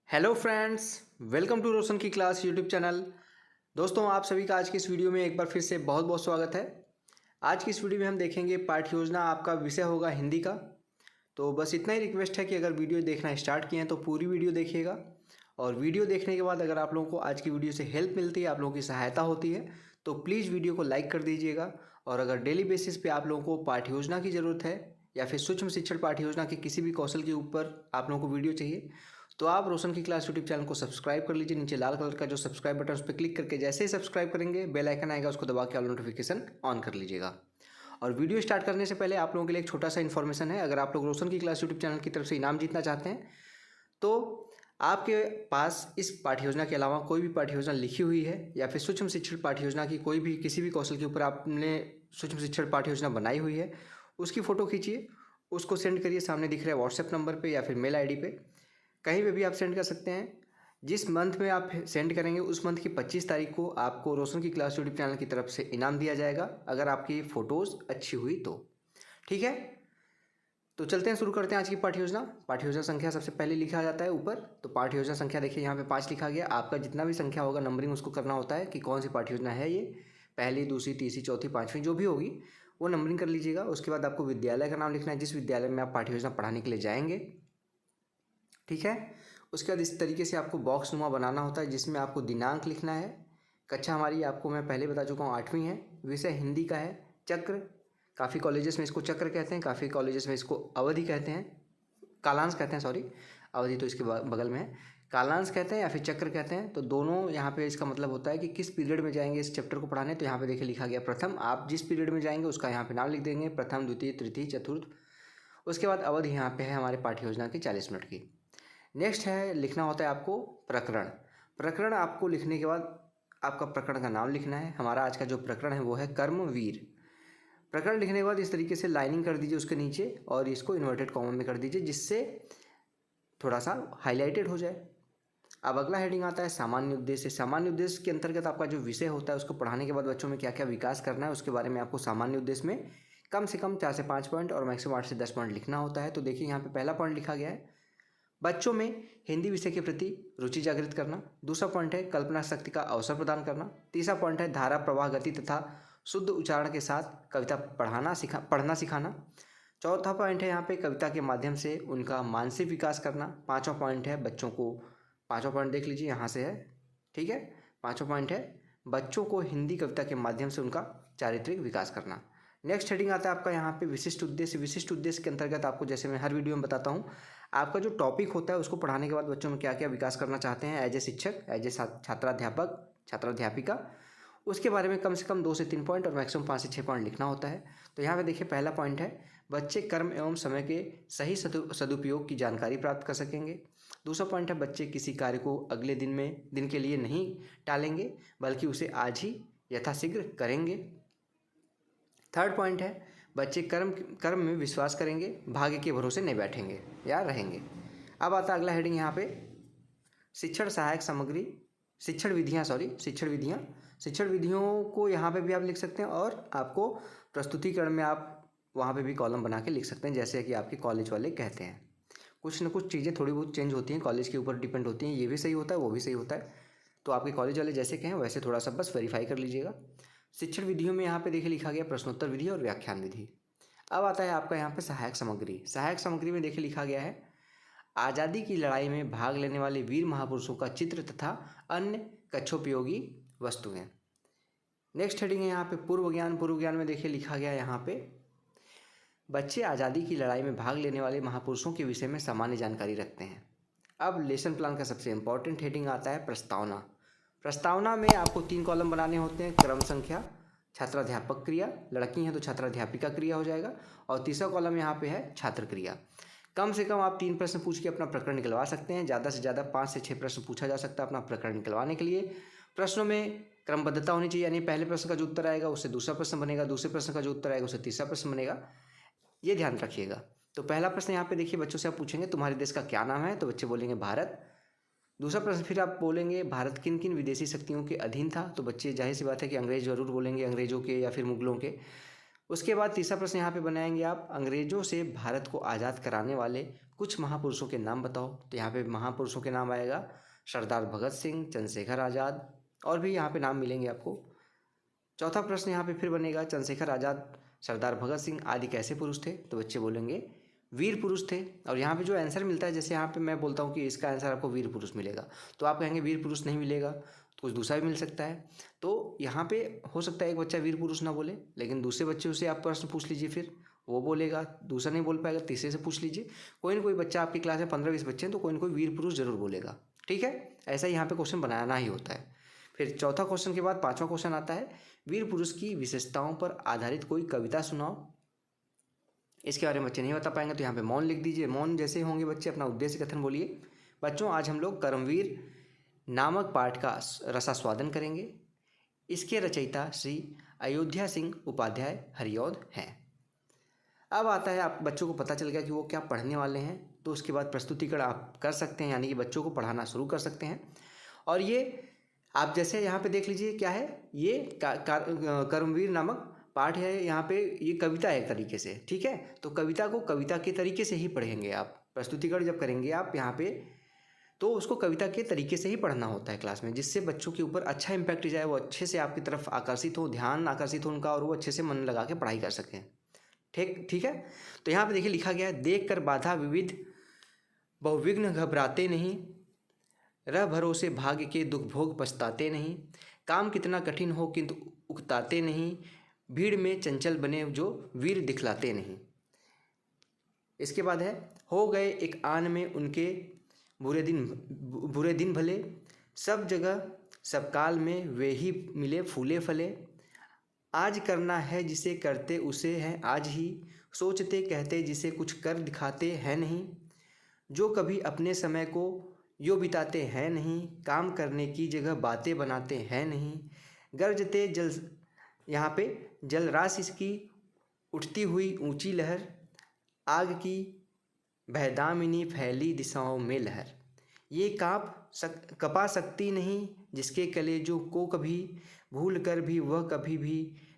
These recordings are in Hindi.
हेलो फ्रेंड्स, वेलकम टू रोशन की क्लास यूट्यूब चैनल। दोस्तों, आप सभी का आज की इस वीडियो में एक बार फिर से बहुत बहुत स्वागत है। आज की इस वीडियो में हम देखेंगे पाठ्य योजना। आपका विषय होगा हिंदी का। तो बस इतना ही रिक्वेस्ट है कि अगर वीडियो देखना स्टार्ट किए हैं तो पूरी वीडियो देखिएगा। और वीडियो देखने के बाद अगर आप लोगों को आज की वीडियो से हेल्प मिलती है, आप लोगों की सहायता होती है, तो प्लीज़ वीडियो को लाइक कर दीजिएगा। और अगर डेली बेसिस पे आप लोगों को पाठ्य योजना की ज़रूरत है या फिर सूक्ष्म शिक्षण पाठ्य योजना के किसी भी कौशल के ऊपर आप लोगों को वीडियो चाहिए, तो आप रोशन की क्लास यूट्यूब चैनल को सब्सक्राइब कर लीजिए। नीचे लाल कलर का जो सब्सक्राइब बटन उस पर क्लिक करके जैसे ही सब्सक्राइब करेंगे, बेल आइकन आएगा, उसको दबा के ऑल नोटिफिकेशन ऑन कर लीजिएगा। और वीडियो स्टार्ट करने से पहले आप लोगों के लिए एक छोटा सा इन्फॉर्मेशन है। अगर आप लोग रोशन की क्लास यूट्यूब चैनल की तरफ से इनाम जीतना चाहते हैं, तो आपके पास इस पाठ्य योजना के अलावा कोई भी पाठ्य योजना लिखी हुई है या फिर सूक्ष्म शिक्षण पाठ्य योजना की कोई भी किसी भी कौशल के ऊपर आपने सूक्ष्म शिक्षण पाठ्य योजना बनाई हुई है, उसकी फ़ोटो खींचिए, उसको सेंड करिए सामने दिख रहे व्हाट्सएप नंबर पे या फिर मेल आईडी पे, कहीं पे भी आप सेंड कर सकते हैं। जिस मंथ में आप सेंड करेंगे उस मंथ की 25 तारीख को आपको रोशन की क्लास यूट्यूब चैनल की तरफ से इनाम दिया जाएगा, अगर आपकी फ़ोटोज़ अच्छी हुई तो। ठीक है, तो चलते हैं, शुरू करते हैं आज की पाठ्य योजना। पाठ्य योजना संख्या सबसे पहले लिखा जाता है ऊपर। तो पाठ्य योजना संख्या देखिए यहाँ पे 5 लिखा गया। आपका जितना भी संख्या होगा नंबरिंग उसको करना होता है कि कौन सी पाठ्य योजना है ये, पहली, दूसरी, तीसरी, चौथी, पाँचवीं जो भी होगी वो नंबरिंग कर लीजिएगा। उसके बाद आपको विद्यालय का नाम लिखना है, जिस विद्यालय में आप पाठ्य योजना पढ़ाने के लिए जाएंगे। ठीक है, उसके बाद इस तरीके से आपको बॉक्स नुमा बनाना होता है, जिसमें आपको दिनांक लिखना है। कक्षा हमारी आपको मैं पहले बता चुका हूँ 8वीं है। विषय हिंदी का है। चक्र, काफ़ी कॉलेजेस में इसको चक्र कहते हैं, काफ़ी कॉलेजेस में इसको अवधि कहते हैं, कालांश कहते हैं, सॉरी अवधि तो इसके बगल में है, कालांश कहते हैं या फिर चक्र कहते हैं। तो दोनों यहाँ पे इसका मतलब होता है कि किस पीरियड में जाएंगे इस चैप्टर को पढ़ाने। तो यहाँ पे देखिए लिखा गया प्रथम, आप जिस पीरियड में जाएंगे उसका यहाँ पे नाम लिख देंगे, प्रथम, द्वितीय, तृतीय, चतुर्थ। उसके बाद अवधि यहाँ पे है हमारे पाठ्य योजना की 40 मिनट की। नेक्स्ट है, लिखना होता है आपको प्रकरण। प्रकरण आपको लिखने के बाद आपका प्रकरण का नाम लिखना है। हमारा आज का जो प्रकरण है वो है कर्मवीर। प्रकरण लिखने के बाद इस तरीके से लाइनिंग कर दीजिए उसके नीचे और इसको इन्वर्टेड कॉमा में कर दीजिए, जिससे थोड़ा सा हाईलाइटेड हो जाए। अब अगला हेडिंग आता है सामान्य उद्देश्य। सामान्य उद्देश्य के अंतर्गत आपका जो विषय होता है उसको पढ़ाने के बाद बच्चों में क्या क्या विकास करना है उसके बारे में आपको सामान्य उद्देश्य में कम से कम 4 से 5 पॉइंट और मैक्सिमम 8 से 10 पॉइंट लिखना होता है। तो देखिए यहाँ पे पहला पॉइंट लिखा गया है, बच्चों में हिंदी विषय के प्रति रुचि जागृत करना। दूसरा पॉइंट है कल्पना शक्ति का अवसर प्रदान करना। तीसरा पॉइंट है धारा प्रवाह गति तथा शुद्ध उच्चारण के साथ कविता पढ़ना सिखाना। चौथा पॉइंट है यहाँ पे कविता के माध्यम से उनका मानसिक विकास करना। पांचवा पॉइंट है बच्चों को, पांचवा पॉइंट देख लीजिए यहाँ से है, ठीक है, पांचवा पॉइंट है बच्चों को हिंदी कविता के माध्यम से उनका चारित्रिक विकास करना। नेक्स्ट हेडिंग आता है आपका यहाँ पे विशिष्ट उद्देश्य। विशिष्ट उद्देश्य के अंतर्गत आपको, जैसे मैं हर वीडियो में बताता हूँ, आपका जो टॉपिक होता है उसको पढ़ाने के बाद बच्चों में क्या क्या विकास करना चाहते हैं एज ए शिक्षक, एज ए छात्राध्यापक, छात्राध्यापिका, उसके बारे में कम से कम 2 से 3 पॉइंट और मैक्सिमम 5 से 6 पॉइंट लिखना होता है। तो यहाँ पे देखिए पहला पॉइंट है बच्चे कर्म एवं समय के सही सदुपयोग की जानकारी प्राप्त कर सकेंगे। दूसरा पॉइंट है बच्चे किसी कार्य को अगले दिन के लिए नहीं टालेंगे, बल्कि उसे आज ही यथाशीघ्र करेंगे। थर्ड पॉइंट है बच्चे कर्म में विश्वास करेंगे, भाग्य के भरोसे नहीं बैठेंगे या रहेंगे। अब आता है अगला हेडिंग यहाँ पे शिक्षण सहायक सामग्री, शिक्षण विधियों को यहाँ पे भी आप लिख सकते हैं और आपको प्रस्तुतिकरण में आप वहाँ पे भी कॉलम बना के लिख सकते हैं, जैसे कि आपके कॉलेज वाले कहते हैं। कुछ ना कुछ चीज़ें थोड़ी बहुत चेंज होती हैं, कॉलेज के ऊपर डिपेंड होती हैं, ये भी सही होता है वो भी सही होता है। तो आपके कॉलेज वाले जैसे कहें वैसे थोड़ा सा बस वेरीफाई कर लीजिएगा। शिक्षण विधियों में यहाँ पे देखिए लिखा गया प्रश्नोत्तर विधि और व्याख्यान विधि। अब आता है आपका यहाँ पे सहायक सामग्री। सहायक सामग्री में देखिए लिखा गया है आज़ादी की लड़ाई में भाग लेने वाले वीर महापुरुषों का चित्र तथा अन्य कक्षोपयोगी वस्तुएं। नेक्स्ट हेडिंग है यहाँ पे पूर्व ज्ञान। पूर्व ज्ञान में देखिए लिखा गया है यहाँ पे बच्चे आज़ादी की लड़ाई में भाग लेने वाले महापुरुषों के विषय में सामान्य जानकारी रखते हैं। अब लेसन प्लान का सबसे इंपॉर्टेंट हेडिंग आता है प्रस्तावना। प्रस्तावना में आपको 3 कॉलम बनाने होते हैं, क्रम संख्या, छात्राध्यापक क्रिया, लड़की हैं तो छात्राध्यापिका क्रिया हो जाएगा, और तीसरा कॉलम यहाँ पे है छात्र क्रिया। कम से कम आप 3 प्रश्न पूछ के अपना प्रकरण निकलवा सकते हैं, ज़्यादा से ज़्यादा 5 से 6 प्रश्न पूछा जा सकता है अपना प्रकरण निकलवाने के लिए। प्रश्नों में क्रमबद्धता होनी चाहिए, यानी पहले प्रश्न का जो उत्तर आएगा उससे दूसरा प्रश्न बनेगा, दूसरे प्रश्न का जो उत्तर आएगा उससे तीसरा प्रश्न बनेगा, ये ध्यान रखिएगा। तो पहला प्रश्न यहाँ पे देखिए बच्चों से आप पूछेंगे तुम्हारे देश का क्या नाम है, तो बच्चे बोलेंगे भारत। दूसरा प्रश्न फिर आप बोलेंगे भारत किन किन विदेशी शक्तियों के अधीन था, तो बच्चे जाहिर सी बात है कि अंग्रेज जरूर बोलेंगे, अंग्रेजों के या फिर मुगलों के। उसके बाद तीसरा प्रश्न यहाँ पे बनाएंगे आप अंग्रेजों से भारत को आज़ाद कराने वाले कुछ महापुरुषों के नाम बताओ। तो यहाँ पे महापुरुषों के नाम आएगा सरदार भगत सिंह, चंद्रशेखर आज़ाद, और भी यहाँ पे नाम मिलेंगे आपको। चौथा प्रश्न यहाँ पे फिर बनेगा, चंद्रशेखर आज़ाद, सरदार भगत सिंह आदि कैसे पुरुष थे? तो बच्चे बोलेंगे वीर पुरुष थे। और यहाँ पे जो आंसर मिलता है, जैसे यहाँ पे मैं बोलता हूँ कि इसका आंसर आपको वीर पुरुष मिलेगा, तो आप कहेंगे वीर पुरुष नहीं मिलेगा, तो कुछ दूसरा भी मिल सकता है। तो यहाँ पे हो सकता है एक बच्चा वीर पुरुष ना बोले, लेकिन दूसरे बच्चे से आप प्रश्न पूछ लीजिए, फिर वो बोलेगा, दूसरा नहीं बोल पाएगा, तीसरे से पूछ लीजिए। कोई ना कोई बच्चा आपकी क्लास में 15-20 बच्चे हैं, तो कोई ना कोई वीर पुरुष जरूर बोलेगा। ठीक है, ऐसा ही यहाँ पे क्वेश्चन बनाना ही होता है। फिर चौथा क्वेश्चन के बाद पांचवा क्वेश्चन आता है, वीर पुरुष की विशेषताओं पर आधारित कोई कविता सुनाओ। इसके बारे में बच्चे नहीं बता पाएंगे, तो यहाँ पे मौन लिख दीजिए। मौन जैसे होंगे बच्चे अपना उद्देश्य कथन बोलिए। बच्चों, आज हम लोग कर्मवीर नामक पाठ का रसास्वादन करेंगे। इसके रचयिता श्री अयोध्या सिंह उपाध्याय हरिऔध हैं। अब आता है, आप बच्चों को पता चल गया कि वो क्या पढ़ने वाले हैं, तो उसके बाद प्रस्तुतिकरण आप कर सकते हैं, यानी कि बच्चों को पढ़ाना शुरू कर सकते हैं। और ये आप जैसे यहाँ पे देख लीजिए क्या है, ये कर्मवीर नामक पाठ है। यहाँ पे ये कविता है एक तरीके से। ठीक है, तो कविता को कविता के तरीके से ही पढ़ेंगे आप। प्रस्तुतिकरण जब करेंगे आप यहाँ पे, तो उसको कविता के तरीके से ही पढ़ना होता है क्लास में, जिससे बच्चों के ऊपर अच्छा इंपैक्ट जाए, वो अच्छे से आपकी तरफ आकर्षित हो, ध्यान आकर्षित हो उनका, और वो अच्छे से मन लगा के पढ़ाई कर सकें। ठीक है। तो यहाँ पे देखिए लिखा गया है, देख कर बाधा विविध बहुविघ्न घबराते नहीं, रह भरोसे भाग्य के दुख भोग पछताते नहीं, काम कितना कठिन हो किंतु उकताते नहीं, भीड़ में चंचल बने जो वीर दिखलाते नहीं। इसके बाद है, हो गए एक आन में उनके बुरे दिन भले, सब जगह सब काल में वे ही मिले फूले फले, आज करना है जिसे करते उसे है आज ही, सोचते कहते जिसे कुछ कर दिखाते हैं नहीं, जो कभी अपने समय को यो बिताते हैं नहीं, काम करने की जगह बातें बनाते हैं नहीं, गरजते जल यहाँ पे जल राशि की उठती हुई ऊंची लहर, आग की भयदामिनी फैली दिशाओं में लहर, ये कपा सकती नहीं जिसके कलेजों को कभी, भूल कर भी वह कभी भी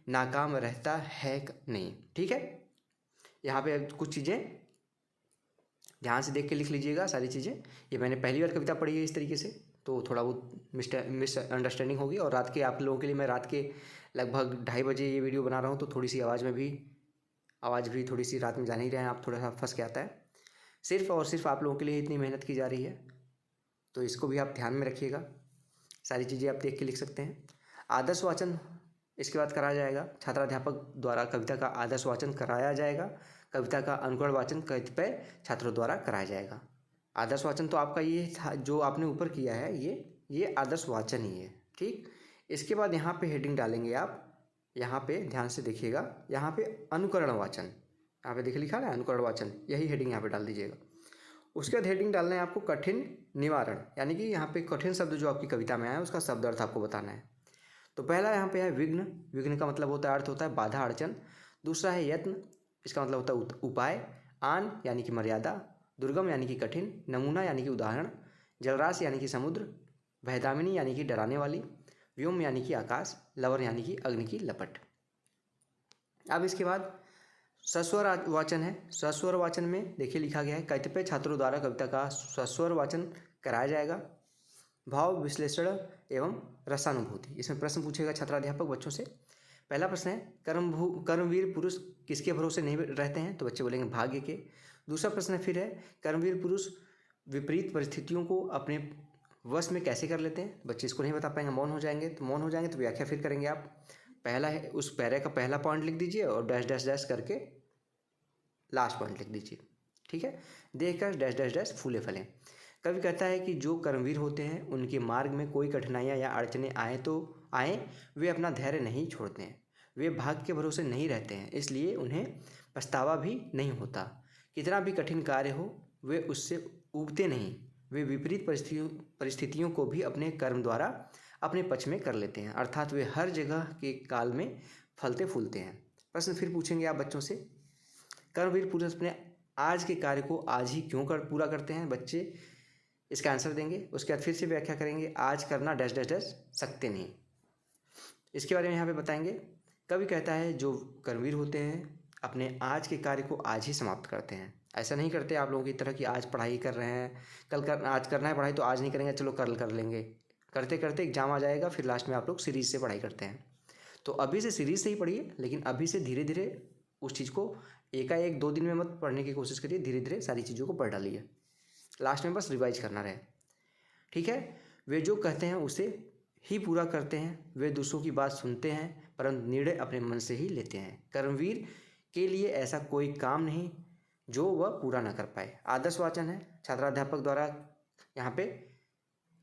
नाकाम रहता है नहीं। ठीक है, यहाँ पे कुछ चीज़ें ध्यान से देख के लिख लीजिएगा सारी चीज़ें। ये मैंने पहली बार कविता पढ़ी है इस तरीके से, तो थोड़ा बहुत मिसअंडरस्टैंडिंग होगी। और रात के आप लोगों के लिए मैं रात के लगभग 2:30 बजे ये वीडियो बना रहा हूँ, तो थोड़ी सी आवाज़ भी थोड़ी सी रात में जान ही रहे हैं आप, थोड़ा सा फंस के आता है। सिर्फ और सिर्फ आप लोगों के लिए इतनी मेहनत की जा रही है, तो इसको भी आप ध्यान में रखिएगा। सारी चीज़ें आप देख के लिख सकते हैं। आदर्श वाचन इसके बाद कराया जाएगा, छात्राध्यापक द्वारा कविता का आदर्श वाचन कराया जाएगा। कविता का अनुकरण वाचन कतिपय छात्रों द्वारा कराया जाएगा। आदर्श वाचन तो आपका ये था जो आपने ऊपर किया है, ये आदर्श वाचन ही है। ठीक, इसके बाद यहाँ पे हेडिंग डालेंगे आप, यहाँ पे ध्यान से देखिएगा, यहाँ पे अनुकरण वाचन, यहाँ पे देखिए लिखा है अनुकरण वाचन, यही हेडिंग यहाँ पे डाल दीजिएगा। उसके बाद हेडिंग डालना है आपको कठिन निवारण, यानी कि यहाँ पे कठिन शब्द जो आपकी कविता में आया है उसका शब्द अर्थ आपको बताना है। तो पहला यहाँ पे है विघ्न। विघ्न का मतलब होता है, अर्थ होता है बाधा अड़चन। दूसरा है यत्न, इसका मतलब होता है उपाय। आन यानी कि मर्यादा। दुर्गम यानी कि कठिन। नमूना यानी कि उदाहरण। जलराशि यानी कि समुद्र। भयदामिनी यानी कि डराने वाली। व्योम यानी कि आकाश। लवर यानी कि अग्नि की लपट। अब इसके बाद सस्वर वाचन है। सस्वर वाचन में देखिए लिखा गया है, कतिपय छात्रों द्वारा कविता का सस्वर वाचन कराया जाएगा। भाव विश्लेषण एवं रसानुभूति, इसमें प्रश्न पूछेगा छात्राध्यापक बच्चों से। पहला प्रश्न है, कर्मवीर पुरुष किसके भरोसे नहीं रहते हैं? तो बच्चे बोलेंगे भाग्य के। दूसरा प्रश्न फिर है, कर्मवीर पुरुष विपरीत परिस्थितियों को अपने वश में कैसे कर लेते हैं? बच्चे इसको नहीं बता पाएंगे, मौन हो जाएंगे। तो व्याख्या फिर करेंगे आप। पहला है, उस पैरे का पहला पॉइंट लिख दीजिए और डैश डैश डैश करके लास्ट पॉइंट लिख दीजिए। ठीक है, देखकर डैश डैश डैश फूले फलें। कवि कहता है कि जो कर्मवीर होते हैं उनके मार्ग में कोई कठिनाइयाँ या अड़चनें आए वे अपना धैर्य नहीं छोड़ते हैं। वे भाग्य के भरोसे नहीं रहते हैं, इसलिए उन्हें पछतावा भी नहीं होता। कितना भी कठिन कार्य हो वे उससे ऊबते नहीं। वे विपरीत परिस्थितियों को भी अपने कर्म द्वारा अपने पक्ष में कर लेते हैं, अर्थात वे हर जगह के काल में फलते फूलते हैं। प्रश्न फिर पूछेंगे आप बच्चों से, कर्मवीर पुरुष अपने आज के कार्य को आज ही क्यों पूरा करते हैं? बच्चे इसका आंसर देंगे। उसके बाद फिर से व्याख्या करेंगे, आज करना डैश डैश डैश सकते नहीं। इसके बारे में यहाँ पे बताएंगे। कवि कहता है जो कर्मवीर होते हैं अपने आज के कार्य को आज ही समाप्त करते हैं। ऐसा नहीं करते आप लोगों की तरह कि आज पढ़ाई कर रहे हैं, आज करना है पढ़ाई तो आज नहीं करेंगे, चलो कल कर लेंगे। करते करते एग्जाम आ जाएगा, फिर लास्ट में आप लोग सीरीज़ से पढ़ाई करते हैं। तो अभी से सीरीज़ से ही पढ़िए, लेकिन अभी से धीरे धीरे उस चीज़ को एकाएक 2 दिन में मत पढ़ने की कोशिश करिए, धीरे धीरे सारी चीज़ों को पढ़ डालिए। लास्ट में बस रिवाइज करना रहे, ठीक है। वे जो कहते हैं उसे ही पूरा करते हैं, वे दूसरों की बात सुनते हैं परंतु निर्णय अपने मन से ही लेते हैं। कर्मवीर के लिए ऐसा कोई काम नहीं जो वह पूरा न कर पाए। आदर्श वाचन है, छात्राध्यापक द्वारा यहाँ पे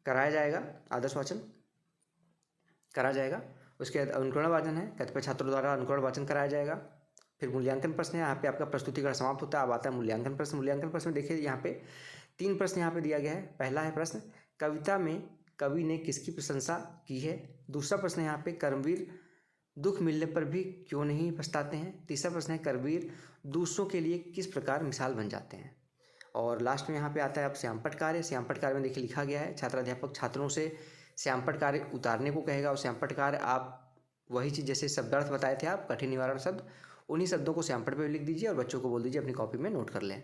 कराया जाएगा, आदर्श वाचन करा जाएगा। उसके बाद अनुकरण वाचन है, कतिपय छात्रों द्वारा अनुकरण वाचन कराया जाएगा। फिर मूल्यांकन प्रश्न है, यहाँ पे आपका प्रस्तुतिकरण समाप्त होता है। अब आता है मूल्यांकन प्रश्न। मूल्यांकन प्रश्न में देखिए यहाँ पे 3 प्रश्न यहाँ पे दिया गया है। पहला है प्रश्न, कविता में कवि ने किसकी प्रशंसा की है। दूसरा प्रश्न है यहाँ पे, कर्मवीर दुख मिलने पर भी क्यों नहीं पछताते हैं। तीसरा प्रश्न है, कर्मवीर दूसरों के लिए किस प्रकार मिसाल बन जाते हैं। और लास्ट में यहाँ पे आता है आप श्यामपट्ट कार्य। श्यामपट्ट कार्य में देखिए लिखा गया है, छात्राध्यापक छात्रों से श्यामपट्ट कार्य उतारने को कहेगा। और श्यामपट्ट कार्य आप वही चीज़ जैसे शब्दार्थ बताए थे आप, कठिन निवारण शब्द, उन्हीं शब्दों को श्यामपट्ट पे लिख दीजिए और बच्चों को बोल दीजिए अपनी कॉपी में नोट कर लें।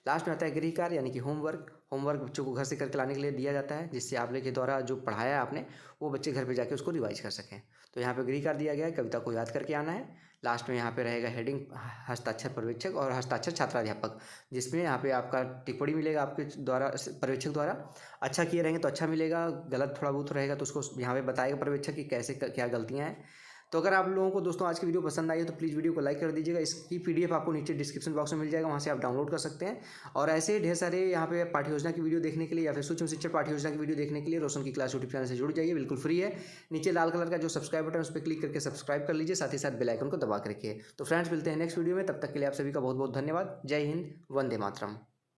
लास्ट में आता है गृह कार्य यानी कि होमवर्क। होमवर्क बच्चों को घर से करके लाने के लिए दिया जाता है, जिससे आप लोग के द्वारा जो पढ़ाया है आपने वो बच्चे घर पे जाके उसको रिवाइज कर सकें। तो यहाँ पे गृह कार्य दिया गया है, कविता को याद करके आना है। लास्ट में यहाँ पे रहेगा हेडिंग हस्ताक्षर पर्यवेक्षक और हस्ताक्षर छात्राध्यापक, जिसमें यहाँ पे आपका टिप्पणी मिलेगा आपके द्वारा, पर्यवेक्षक द्वारा। अच्छा किए रहेंगे तो अच्छा मिलेगा, गलत थोड़ा बहुत रहेगा तो उसको यहाँ पे बताएगा पर्यवेक्षक कि कैसे क्या गलतियाँ हैं। तो अगर आप लोगों को दोस्तों आज की वीडियो पसंद आई है तो प्लीज़ वीडियो को लाइक कर दीजिएगा। इसकी PDF आपको नीचे डिस्क्रिप्शन बॉक्स में मिल जाएगा, वहाँ से आप डाउनलोड कर सकते हैं। और ऐसे ढेर सारे यहाँ पे पाठ्य योजना की वीडियो देखने के लिए या फिर सूक्ष्म शिक्षा पाठ्य योजना की वीडियो देखने के लिए रोशन की क्लास यूट्यूब चैनल से जुड़ जाइए, बिल्कुल फ्री है। नीचे लाल कलर का जो सब्सक्राइब बटन है उस पर क्लिक करके सब्सक्राइब कर लीजिए, साथ ही साथ बेल आइकन को दबा के रखिए। तो फ्रेंड्स मिलते हैं नेक्स्ट वीडियो में, तब तक के लिए आप सभी का बहुत बहुत धन्यवाद। जय हिंद, वंदे मातरम।